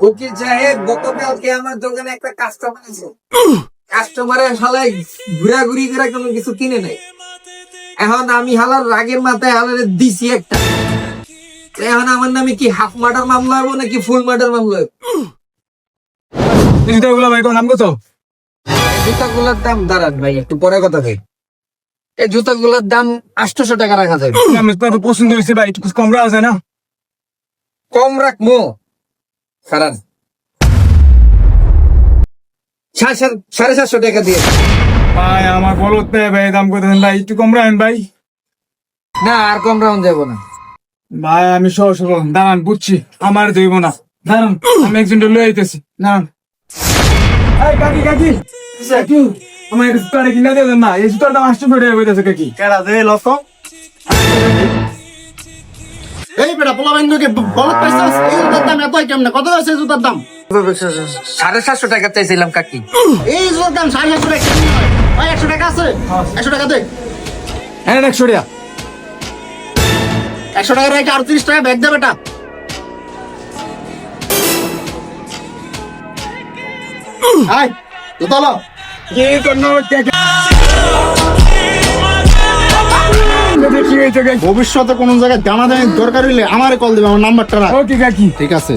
উকিল সাহেব, গতকালকে আমার দোকানে একটা কাস্টমার আছে। কাস্টমারের হালায় ঘুরাঘুরি করে কোনো কিছু কিনে নেই। এখন আমি হালার রাগের মাথায় হালারে দিছি একটা। এখন আমার নামে কি হাফ মার্ডার মামলা হবো নাকি ফুল মার্ডার মামলা হবো? জুতাগুলো ভাই কোন নাম কত? এই জুতাগুলোর দাম দাঁড়ান ভাই, একটু পরে কথা ভাই। এই জুতাগুলোর দাম 800 টাকা রাখা যাবে। আমি তো পছন্দ হয়েছে ভাই, একটু কম রাখা যায় না? কম রাখবো কারণ 750 টাকা দিয়ে। ভাই আমার বলত নেই ভাই, দাম কত দেন ভাই, একটু কম রাখেন ভাই। না, আর কম রাউন্ড যাবো না। ভাই আমি সহ দাঁড়ান, বুঝছি আমার দেব না, দাঁড়ান আমি একজনটা লয়ে আইতেছি, দাঁড়ান। এই কাকি কাকি কাকি, আমার এই জুতাটা কিনা দেবেন না? এই জুতার দাম 800 টাকা হইতেছে কাকি। কেডা দে লক এই বেটা পোলা বাইন্দুকে বলত পাইছস? এই জুতার দাম এতই কেমনে? কত আছে জুতার দাম? 750 টাকা চাইছিলাম কাকি। এই জুতার দাম 750 টাকা কেমনে হয়? ভাই 100 টাকা আছে? 100 টাকা দে। হ্যাঁ 100 টাকা। 100 টাকা রেখে আর 30 টাকা ব্যাগ দে বেটা। আয় জুতা লো। কি জন্য দেখি হয়েছে কাকি। ভবিষ্যতে কোন জায়গায় দানা দানি দরকার হইলে আমারে কল দিবে, আমার নাম্বারটা রাখ। ওকে কাকি। ঠিক আছে।